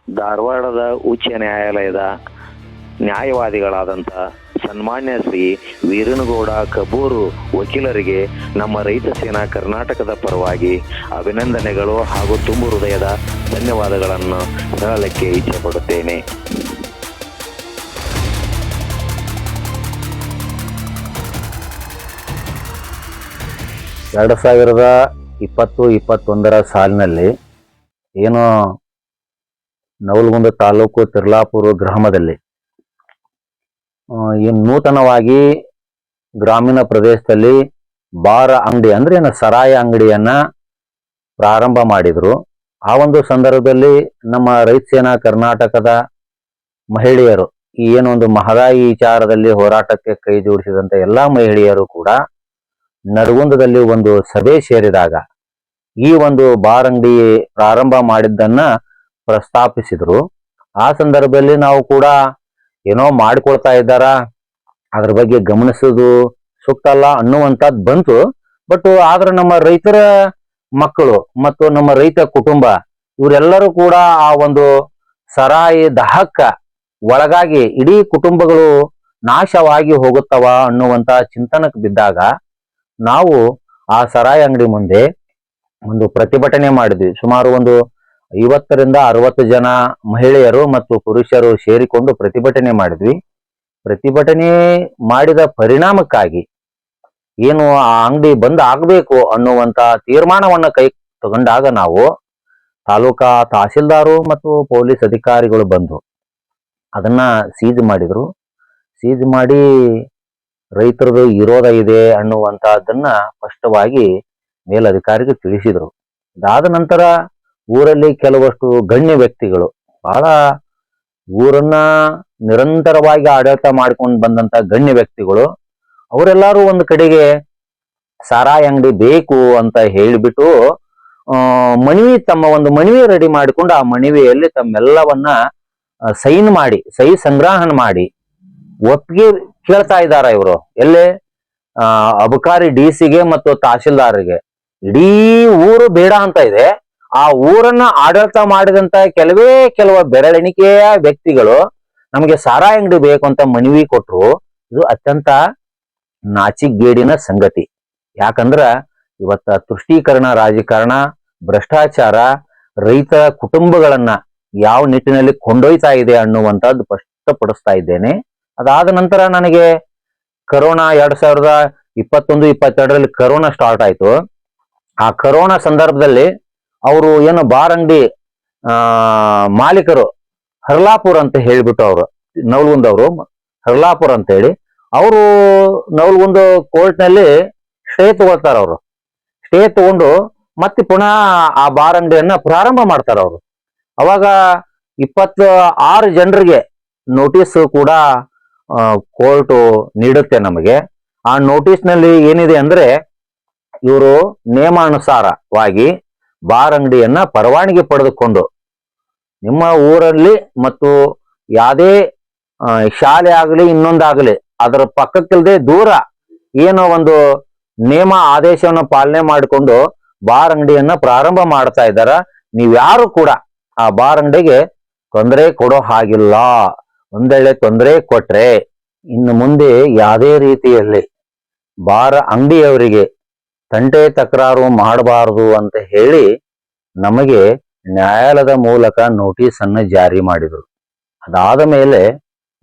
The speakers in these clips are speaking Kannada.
ಧಾರವಾಡದ ಉಚ್ಚ ನ್ಯಾಯಾಲಯದ ನ್ಯಾಯವಾದಿಗಳಾದಂಥ ಸನ್ಮಾನ್ಯ ಶ್ರೀ ವೀರನಗೌಡ ಕಬ್ಬೂರು ವಕೀಲರಿಗೆ ನಮ್ಮ ರೈತ ಸೇನಾ ಕರ್ನಾಟಕದ ಪರವಾಗಿ ಅಭಿನಂದನೆಗಳು ಹಾಗೂ ತುಂಬು ಹೃದಯದ ಧನ್ಯವಾದಗಳನ್ನು ಹೇಳಲಿಕ್ಕೆ ಇಚ್ಛೆ ಪಡುತ್ತೇನೆ. ಎರಡು ಸಾವಿರದ 20-21 ಸಾಲಿನಲ್ಲಿ ಏನು ನವಲಗುಂದ ತಾಲೂಕು ತಿರ್ಲಾಪುರ ಗ್ರಾಮದಲ್ಲಿ ಏನು ನೂತನವಾಗಿ ಗ್ರಾಮೀಣ ಪ್ರದೇಶದಲ್ಲಿ ಬಾರ ಅಂಗಡಿ ಅಂದ್ರೆ ಏನು ಸರಾಯ ಅಂಗಡಿಯನ್ನ ಪ್ರಾರಂಭ ಮಾಡಿದ್ರು. ಆ ಒಂದು ಸಂದರ್ಭದಲ್ಲಿ ನಮ್ಮ ರೈತ ಸೇನಾ ಕರ್ನಾಟಕದ ಮಹಿಳೆಯರು ಈ ಏನೊಂದು ಮಹದಾಯಿ ವಿಚಾರದಲ್ಲಿ ಹೋರಾಟಕ್ಕೆ ಕೈ ಜೋಡಿಸಿದಂತ ಎಲ್ಲಾ ಮಹಿಳೆಯರು ಕೂಡ ನರಗುಂದದಲ್ಲಿ ಒಂದು ಸಭೆ ಸೇರಿದಾಗ ಈ ಒಂದು ಬಾರ್ ಅಂಗಡಿ ಪ್ರಾರಂಭ ಮಾಡಿದ್ದನ್ನ ಪ್ರಸ್ತಾಪಿಸಿದ್ರು. ಆ ಸಂದರ್ಭದಲ್ಲಿ ನಾವು ಕೂಡ ಏನೋ ಮಾಡಿಕೊಳ್ತಾ ಇದ್ದಾರ, ಅದ್ರ ಬಗ್ಗೆ ಗಮನಿಸೋದು ಸೂಕ್ತ ಅಲ್ಲ ಅನ್ನುವಂಥದ್ದು ಬಂತು. ಬಟ್ ಆದ್ರೆ ನಮ್ಮ ರೈತರ ಮಕ್ಕಳು ಮತ್ತು ನಮ್ಮ ರೈತ ಕುಟುಂಬ ಇವರೆಲ್ಲರೂ ಕೂಡ ಆ ಒಂದು ಸರಾಯಿ ದಹಕ್ಕ ಒಳಗಾಗಿ ಇಡೀ ಕುಟುಂಬಗಳು ನಾಶವಾಗಿ ಹೋಗುತ್ತವ ಅನ್ನುವಂತ ಚಿಂತನಕ್ಕೆ ಬಿದ್ದಾಗ ನಾವು ಆ ಸರಾಯಿ ಅಂಗಡಿ ಮುಂದೆ ಒಂದು ಪ್ರತಿಭಟನೆ ಮಾಡಿದ್ವಿ. ಸುಮಾರು ಒಂದು 50-60 ಜನ ಮಹಿಳೆಯರು ಮತ್ತು ಪುರುಷರು ಸೇರಿಕೊಂಡು ಪ್ರತಿಭಟನೆ ಮಾಡಿದ್ವಿ. ಪ್ರತಿಭಟನೆ ಮಾಡಿದ ಪರಿಣಾಮಕ್ಕಾಗಿ ಏನು ಆ ಅಂಗಡಿ ಬಂದ್ ಆಗ್ಬೇಕು ಅನ್ನುವಂತ ತೀರ್ಮಾನವನ್ನ ಕೈ ತಗೊಂಡಾಗ ನಾವು ತಾಲೂಕಾ ತಹಸೀಲ್ದಾರು ಮತ್ತು ಪೊಲೀಸ್ ಅಧಿಕಾರಿಗಳು ಬಂದು ಅದನ್ನ ಸೀಜ್ ಮಾಡಿದ್ರು. ಸೀಜ್ ಮಾಡಿ ರೈತರದು ವಿರೋಧ ಇದೆ ಅನ್ನುವಂತಹದ್ದನ್ನ ಸ್ಪಷ್ಟವಾಗಿ ಮೇಲಧಿಕಾರಿಗೆ ತಿಳಿಸಿದ್ರು. ಅದಾದ ನಂತರ ಊರಲ್ಲಿ ಕೆಲವಷ್ಟು ಗಣ್ಯ ವ್ಯಕ್ತಿಗಳು ಬಹಳ ಊರನ್ನ ನಿರಂತರವಾಗಿ ಆಡಳಿತ ಮಾಡ್ಕೊಂಡು ಬಂದಂತ ಗಣ್ಯ ವ್ಯಕ್ತಿಗಳು ಅವರೆಲ್ಲರೂ ಒಂದು ಕಡೆಗೆ ಸಾರಾಯಿ ಅಂಗಡಿ ಬೇಕು ಅಂತ ಹೇಳಿಬಿಟ್ಟು ತಮ್ಮ ಒಂದು ಮನವಿ ರೆಡಿ ಮಾಡಿಕೊಂಡು ಆ ಮನವಿಯಲ್ಲಿ ತಮ್ಮೆಲ್ಲವನ್ನ ಸಹಿ ಸಂಗ್ರಹಣ ಮಾಡಿ ಒಪ್ಪಿಗೆ ಕೇಳ್ತಾ ಇದ್ದಾರ. ಇವರು ಎಲ್ಲೇ ಅಬಕಾರಿ ಡಿಸಿಗೆ ಮತ್ತು ತಹಶೀಲ್ದಾರ್ಗೆ ಇಡೀ ಊರು ಬೇಡ ಅಂತ ಇದೆ. ಆ ಊರನ್ನ ಆಡಳಿತ ಮಾಡಿದಂತ ಕೆಲವು ಬೆರಳೆಣಿಕೆಯ ವ್ಯಕ್ತಿಗಳು ನಮಗೆ ಸಾರಾಯಿ ಅಂಗಡಿ ಬೇಕು ಅಂತ ಮನವಿ ಕೊಟ್ರು. ಇದು ಅತ್ಯಂತ ನಾಚಿಗೇಡಿನ ಸಂಗತಿ. ಯಾಕಂದ್ರ ಇವತ್ತ ತುಷ್ಟೀಕರಣ ರಾಜಕಾರಣ, ಭ್ರಷ್ಟಾಚಾರ ರೈತ ಕುಟುಂಬಗಳನ್ನ ಯಾವ ನಿಟ್ಟಿನಲ್ಲಿ ಕೊಂಡೊಯ್ತಾ ಇದೆ ಅನ್ನುವಂಥದ್ದು ಸ್ಪಷ್ಟಪಡಿಸ್ತಾ ಇದ್ದೇನೆ. ಅದಾದ ನಂತರ ನನಗೆ ಕರೋನಾ 2021-22ರಲ್ಲಿ ಕರೋನಾ ಸ್ಟಾರ್ಟ್ ಆಯ್ತು. ಆ ಕರೋನಾ ಸಂದರ್ಭದಲ್ಲಿ ಅವರು ಏನು ಬಾರ್ ಅಂಗಡಿ ಮಾಲೀಕರು ಹರ್ಲಾಪುರ್ ಅಂತ ಹೇಳ್ಬಿಟ್ಟು ಅವರು ನವಲಗುಂದವರು ಹರ್ಲಾಪುರ್ ಅಂತ ಹೇಳಿ ಅವರು ನವಲಗುಂದ ಕೋರ್ಟ್ ನಲ್ಲಿ ಸ್ಟೇ ತಗೊಳ್ತಾರ. ಅವರು ಸ್ಟೇ ತಗೊಂಡು ಮತ್ತೆ ಪುನಃ ಆ ಬಾರ್ ಅಂಗಡಿಯನ್ನ ಪ್ರಾರಂಭ ಮಾಡ್ತಾರ ಅವರು. ಅವಾಗ 26 ಜನರಿಗೆ ನೋಟಿಸ್ ಕೂಡ ಕೋರ್ಟ್ ನೀಡುತ್ತೆ ನಮಗೆ. ಆ ನೋಟಿಸ್ ನಲ್ಲಿ ಏನಿದೆ ಅಂದ್ರೆ ಇವರು ನಿಯಮಾನುಸಾರವಾಗಿ ಬಾರ್ ಅಂಗಡಿಯನ್ನ ಪರವಾನಗಿ ಪಡೆದುಕೊಂಡು ನಿಮ್ಮ ಊರಲ್ಲಿ ಮತ್ತು ಯಾವುದೇ ಶಾಲೆ ಆಗಲಿ ಇನ್ನೊಂದಾಗಲಿ ಅದರ ಪಕ್ಕಕ್ಕಿಲ್ಲದೆ ದೂರ ಏನೋ ಒಂದು ನೇಮ ಆದೇಶವನ್ನು ಪಾಲನೆ ಮಾಡಿಕೊಂಡು ಬಾರ್ ಅಂಗಡಿಯನ್ನ ಪ್ರಾರಂಭ ಮಾಡ್ತಾ ಇದ್ದಾರ. ನೀವ್ಯಾರು ಕೂಡ ಆ ಬಾರ್ ಅಂಗಡಿಗೆ ತೊಂದರೆ ಕೊಡೋ ಹಾಗಿಲ್ಲ. ಒಂದೆಳೆ ತೊಂದರೆ ಕೊಟ್ರೆ ಇನ್ನು ಮುಂದೆ ಯಾವುದೇ ರೀತಿಯಲ್ಲಿ ಬಾರ್ ಅಂಗಡಿಯವರಿಗೆ ತಂಟೆ ತಕರಾರು ಮಾಡಬಾರದು ಅಂತ ಹೇಳಿ ನಮಗೆ ನ್ಯಾಯಾಲಯದ ಮೂಲಕ ನೋಟಿಸ್ ಅನ್ನು ಜಾರಿ ಮಾಡಿದರು. ಅದಾದ ಮೇಲೆ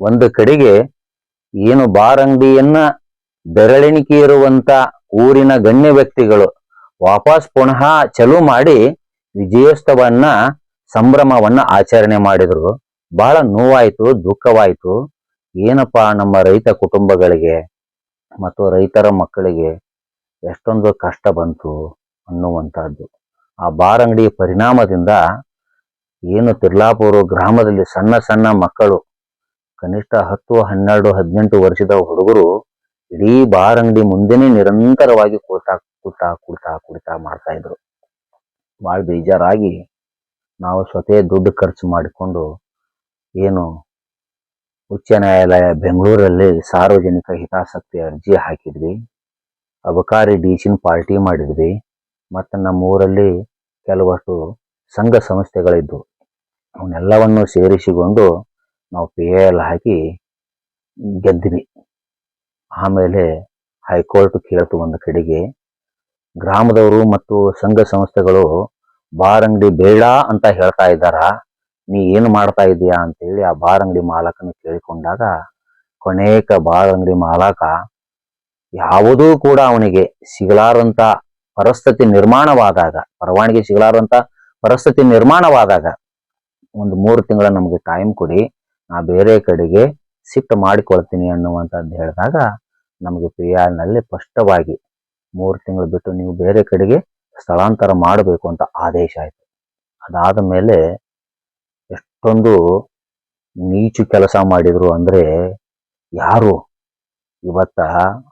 ಒಂದು ಕಡೆಗೆ ಏನು ಬಾರ್ ಅಂಗಡಿಯನ್ನ ಬೆರಳೆಣಿಕೆ ಇರುವಂತ ಊರಿನ ಗಣ್ಯ ವ್ಯಕ್ತಿಗಳು ವಾಪಸ್ ಪುನಃ ಚಲು ಮಾಡಿ ವಿಜಯೋತ್ಸವನ್ನ ಸಂಭ್ರಮವನ್ನ ಆಚರಣೆ ಮಾಡಿದ್ರು. ಬಹಳ ನೋವಾಯ್ತು, ದುಃಖವಾಯ್ತು. ಏನಪ್ಪಾ ನಮ್ಮ ರೈತ ಕುಟುಂಬಗಳಿಗೆ ಮತ್ತು ರೈತರ ಮಕ್ಕಳಿಗೆ ಎಷ್ಟೊಂದು ಕಷ್ಟ ಬಂತು ಅನ್ನುವಂಥದ್ದು. ಆ ಬಾರ್ ಅಂಗಡಿ ಪರಿಣಾಮದಿಂದ ಏನು ತಿರ್ಲಾಪುರ ಗ್ರಾಮದಲ್ಲಿ ಸಣ್ಣ ಸಣ್ಣ ಮಕ್ಕಳು ಕನಿಷ್ಠ 10, 12, 18 ವರ್ಷದ ಹುಡುಗರು ಇಡೀ ಬಾರ್ ಅಂಗಡಿ ಮುಂದೆನೆ ನಿರಂತರವಾಗಿ ಕುಡ್ತಾ ಮಾಡ್ತಾ ಇದ್ರು. ಭಾಳ ಬೇಜಾರಾಗಿ ನಾವು ಸ್ವತಃ ದುಡ್ಡು ಖರ್ಚು ಮಾಡಿಕೊಂಡು ಏನು ಉಚ್ಚ ನ್ಯಾಯಾಲಯ ಬೆಂಗಳೂರಲ್ಲಿ ಸಾರ್ವಜನಿಕ ಹಿತಾಸಕ್ತಿ ಅರ್ಜಿ ಹಾಕಿದ್ವಿ. ಅಬಕಾರಿ ಡಿಸಿನ ಪಾರ್ಟಿ ಮಾಡಿದ್ವಿ. ಮತ್ತು ನಮ್ಮ ಊರಲ್ಲಿ ಕೆಲವಷ್ಟು ಸಂಘ ಸಂಸ್ಥೆಗಳಿದ್ವು. ಅವನ್ನೆಲ್ಲವನ್ನು ಸೇರಿಸಿಕೊಂಡು ನಾವು ಪಿ ಎಲ್ ಹಾಕಿ ಗೆದ್ದಿವಿ. ಆಮೇಲೆ ಹೈಕೋರ್ಟ್ ಕೇಳ್ತು ಒಂದು ಕಡೆಗೆ, ಗ್ರಾಮದವರು ಮತ್ತು ಸಂಘ ಸಂಸ್ಥೆಗಳು ಬಾರ್ ಅಂಗಡಿ ಬೇಡ ಅಂತ ಹೇಳ್ತಾ ಇದ್ದಾರ, ನೀ ಏನು ಮಾಡ್ತಾ ಇದೀಯಾ ಅಂತೇಳಿ ಆ ಬಾರ್ ಅಂಗಡಿ ಮಾಲಕನ ಕೇಳಿಕೊಂಡಾಗ, ಕೊನೇಕ ಬಾರ್ ಅಂಗಡಿ ಮಾಲಕ ಯಾವುದೂ ಕೂಡ ಅವನಿಗೆ ಸಿಗಲಾರಂತ ಪರಿಸ್ಥಿತಿ ನಿರ್ಮಾಣವಾದಾಗ, ಪರವಾನಗಿ ಸಿಗಲಾರಂತ ಪರಿಸ್ಥಿತಿ ನಿರ್ಮಾಣವಾದಾಗ, ಒಂದು 3 ತಿಂಗಳ ನಮಗೆ ಟೈಮ್ ಕೊಡಿ, ನಾ ಬೇರೆ ಕಡೆಗೆ ಶಿಫ್ಟ್ ಮಾಡಿಕೊಳ್ತೀನಿ ಅನ್ನುವಂಥದ್ದು ಹೇಳಿದಾಗ, ನಮಗೆ ಪಿ ನಲ್ಲಿ ಸ್ಪಷ್ಟವಾಗಿ 3 ತಿಂಗಳು ಬಿಟ್ಟು ನೀವು ಬೇರೆ ಕಡೆಗೆ ಸ್ಥಳಾಂತರ ಮಾಡಬೇಕು ಅಂತ ಆದೇಶ ಆಯಿತು. ಅದಾದ ಮೇಲೆ ಎಷ್ಟೊಂದು ನೀಚು ಕೆಲಸ ಮಾಡಿದ್ರು ಅಂದ್ರೆ ಯಾರು ಇವತ್ತ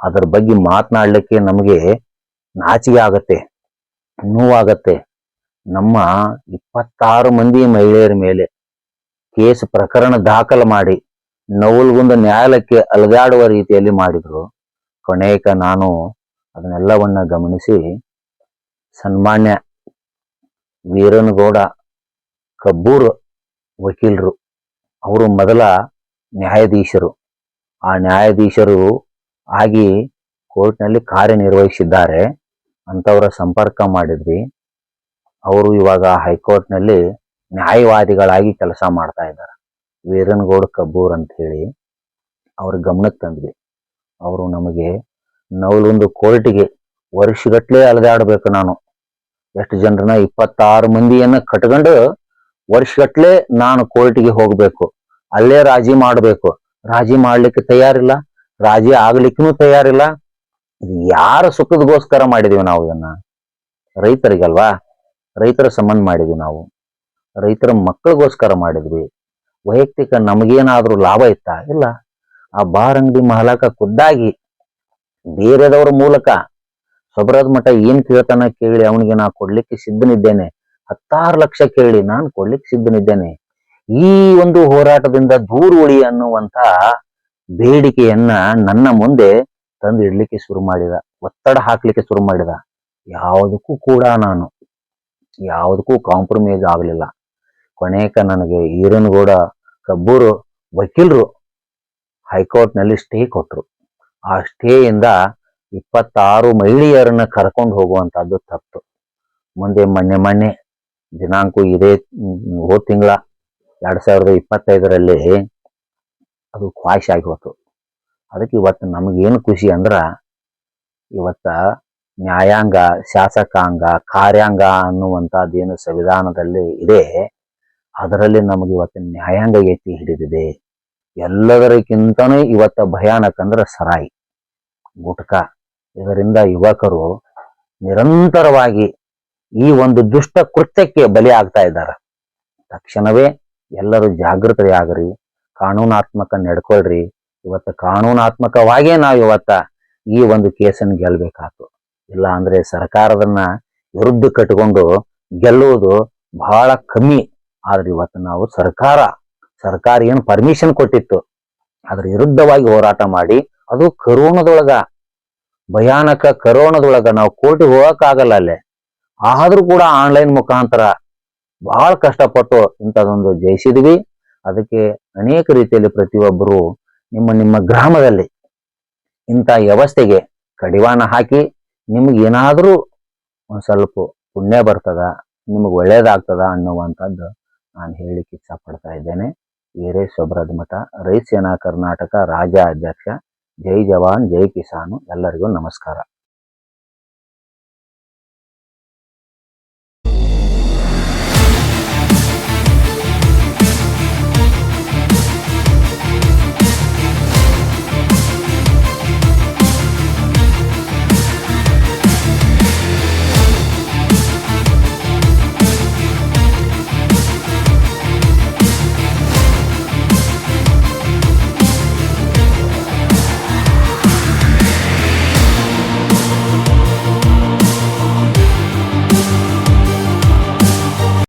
ಅದರ ಬಗ್ಗೆ ಮಾತನಾಡಲಿಕ್ಕೆ ನಮಗೆ ನಾಚಿಕೆ ಆಗತ್ತೆ, ನೋವಾಗತ್ತೆ. ನಮ್ಮ 26 ಮಂದಿ ಮಹಿಳೆಯರ ಮೇಲೆ ಕೇಸ್ ಪ್ರಕರಣ ದಾಖಲು ಮಾಡಿ ನವಲಗುಂದ ನ್ಯಾಯಾಲಯಕ್ಕೆ ಅಲಗಾಡುವ ರೀತಿಯಲ್ಲಿ ಮಾಡಿದ್ರು. ಕೊನೆಕ ನಾನು ಅದನ್ನೆಲ್ಲವನ್ನ ಗಮನಿಸಿ ಸನ್ಮಾನ್ಯ ವೀರನಗೌಡ ಕಬ್ಬೂರ್ ವಕೀಲರು, ಅವರು ಮೊದಲ ನ್ಯಾಯಾಧೀಶರು, ಆ ನ್ಯಾಯಾಧೀಶರು ಆಗಿ ಕೋರ್ಟ್ನಲ್ಲಿ ಕಾರ್ಯನಿರ್ವಹಿಸಿದ್ದಾರೆ ಅಂತವರ ಸಂಪರ್ಕ ಮಾಡಿದ್ವಿ. ಅವರು ಇವಾಗ ಹೈಕೋರ್ಟ್ನಲ್ಲಿ ನ್ಯಾಯವಾದಿಗಳಾಗಿ ಕೆಲಸ ಮಾಡ್ತಾ ಇದ್ದಾರೆ. ವೀರನಗೌಡ ಕಬ್ಬೂರ್ ಅಂತ ಹೇಳಿ ಅವ್ರ ಗಮನಕ್ಕೆ ತಂದ್ವಿ. ಅವರು ನಮಗೆ ನವಲೊಂದು ಕೋರ್ಟಿಗೆ ವರ್ಷಗಟ್ಲೆ ಅಲೆದಾಡಬೇಕು. ನಾನು ಎಷ್ಟು ಜನರನ್ನ 26 ಮಂದಿಯನ್ನ ಕಟ್ಕೊಂಡು ವರ್ಷಗಟ್ಲೆ ನಾನು ಕೋರ್ಟಿಗೆ ಹೋಗ್ಬೇಕು, ಅಲ್ಲೇ ರಾಜಿ ಮಾಡಬೇಕು. ರಾಜಿ ಮಾಡ್ಲಿಕ್ಕೆ ತಯಾರಿಲ್ಲ, ರಾಜಿ ಆಗ್ಲಿಕ್ಕೂ ತಯಾರಿಲ್ಲ. ಇದು ಯಾರ ಸುಖದಗೋಸ್ಕರ ಮಾಡಿದೀವಿ ನಾವು ಇದನ್ನ? ರೈತರಿಗಲ್ವಾ, ರೈತರ ಸಂಬಂಧ ಮಾಡಿದ್ವಿ ನಾವು, ರೈತರ ಮಕ್ಕಳಿಗೋಸ್ಕರ ಮಾಡಿದ್ವಿ. ವೈಯಕ್ತಿಕ ನಮಗೇನಾದ್ರೂ ಲಾಭ ಇತ್ತಾ? ಇಲ್ಲ. ಆ ಬಾರ್ ಅಂಗಡಿ ಮಾಲಕ ಖುದ್ದಾಗಿ ಬೇರೆದವರ ಮೂಲಕ ಸೊಬರದ ಮಠ ಏನ್ ಕೇಳ್ತಾನ ಕೇಳಿ ಅವನಿಗೆ ನಾ ಕೊಡ್ಲಿಕ್ಕೆ ಸಿದ್ಧನಿದ್ದೇನೆ, 16 ಲಕ್ಷ ಕೇಳಿ ನಾನು ಕೊಡ್ಲಿಕ್ಕೆ ಸಿದ್ಧನಿದ್ದೇನೆ, ಈ ಒಂದು ಹೋರಾಟದಿಂದ ದೂರ ಉಳಿ ಅನ್ನುವಂತ ಬೇಡಿಕೆಯನ್ನ ನನ್ನ ಮುಂದೆ ತಂದು ಇಡ್ಲಿಕ್ಕೆ ಶುರು ಮಾಡಿದ, ಒತ್ತಡ ಹಾಕ್ಲಿಕ್ಕೆ ಶುರು ಮಾಡಿದ. ಯಾವುದಕ್ಕೂ ಕೂಡ ನಾನು ಯಾವುದಕ್ಕೂ ಕಾಂಪ್ರಮೈಸ್ ಆಗಲಿಲ್ಲ. ಕೊನೆಕ ನನಗೆ ಈರನಗೌಡ ಕಬ್ಬೂರು ವಕೀಲರು ಹೈಕೋರ್ಟ್ನಲ್ಲಿ ಸ್ಟೇ ಕೊಟ್ಟರು. ಆ ಸ್ಟೇಯಿಂದ 26 ಮಹಿಳೆಯರನ್ನ ಕರ್ಕೊಂಡು ಹೋಗುವಂತಹದ್ದು ತಪ್ಪು. ಮುಂದೆ ಮೊನ್ನೆ ದಿನಾಂಕ ಇದೇ ಹೋದ ತಿಂಗಳ 2025ರಲ್ಲಿ ಅದು ಕ್ವಾಶ್ ಆಗಿ ಹೋತು. ಅದಕ್ಕೆ ಇವತ್ತು ನಮಗೇನು ಖುಷಿ ಅಂದ್ರ, ಇವತ್ತ ನ್ಯಾಯಾಂಗ, ಶಾಸಕಾಂಗ, ಕಾರ್ಯಾಂಗ ಅನ್ನುವಂಥದ್ದು ಏನು ಸಂವಿಧಾನದಲ್ಲಿ ಇದೆ, ಅದರಲ್ಲಿ ನಮಗೆ ಇವತ್ತು ನ್ಯಾಯಾಂಗ ಎತ್ತಿ ಹಿಡಿದಿದೆ. ಎಲ್ಲದಕ್ಕಿಂತನೂ ಇವತ್ತ ಭಯಾನಕ ಅಂದ್ರೆ ಸರಾಯಿ, ಗುಟ್ಕಾ. ಇದರಿಂದ ಯುವಕರು ನಿರಂತರವಾಗಿ ಈ ಒಂದು ದುಷ್ಟ ಕೃತ್ಯಕ್ಕೆ ಬಲಿ ಆಗ್ತಾ ಇದ್ದಾರೆ. ತಕ್ಷಣವೇ ಎಲ್ಲರೂ ಜಾಗೃತರಾಗ್ರಿ, ಕಾನೂನಾತ್ಮಕ ನಡ್ಕೊಳ್ರಿ. ಇವತ್ತು ಕಾನೂನಾತ್ಮಕವಾಗಿಯೇ ನಾವು ಇವತ್ತ ಈ ಒಂದು ಕೇಸನ್ನು ಗೆಲ್ಬೇಕಾಯ್ತು. ಇಲ್ಲ ಅಂದ್ರೆ ಸರ್ಕಾರದನ್ನ ವಿರುದ್ಧ ಕಟ್ಟಿಕೊಂಡು ಗೆಲ್ಲುವುದು ಬಹಳ ಕಮ್ಮಿ. ಆದ್ರೆ ಇವತ್ತು ನಾವು ಸರ್ಕಾರ ಏನು ಪರ್ಮಿಷನ್ ಕೊಟ್ಟಿತ್ತು ಅದ್ರ ವಿರುದ್ಧವಾಗಿ ಹೋರಾಟ ಮಾಡಿ, ಅದು ಕರೋನಾದೊಳಗ, ಭಯಾನಕ ಕರೋನಾದೊಳಗ ನಾವು ಕೋರ್ಟಿಗೆ ಹೋಗಕ್ಕಾಗಲ್ಲ ಅಲ್ಲೇ, ಆದ್ರೂ ಕೂಡ ಆನ್ಲೈನ್ ಮುಖಾಂತರ ಬಹಳ ಕಷ್ಟಪಟ್ಟು ಇಂಥದೊಂದು ಜಯಿಸಿದ್ವಿ. ಅದಕ್ಕೆ ಅನೇಕ ರೀತಿಯಲ್ಲಿ ಪ್ರತಿಯೊಬ್ಬರು ನಿಮ್ಮ ಗ್ರಾಮದಲ್ಲಿ ಇಂಥ ವ್ಯವಸ್ಥೆಗೆ ಕಡಿವಾಣ ಹಾಕಿ, ನಿಮ್ಗೆ ಏನಾದರೂ ಒಂದ್ ಸ್ವಲ್ಪ ಪುಣ್ಯ ಬರ್ತದ, ನಿಮಗೆ ಒಳ್ಳೇದಾಗ್ತದ ಅನ್ನುವಂಥದ್ದು ನಾನು ಹೇಳಲಿಕ್ಕೆ ಇಚ್ಛಪಡ್ತಾ ಇದ್ದೇನೆ. ವೀರೇಶ್ ಸೊಬರದ ಮಠ, ರೈತ ಸೇನಾ ಕರ್ನಾಟಕ ರಾಜ್ಯ ಅಧ್ಯಕ್ಷ. ಜೈ ಜವಾನ್ ಜೈ ಕಿಸಾನ್. ಎಲ್ಲರಿಗೂ ನಮಸ್ಕಾರ.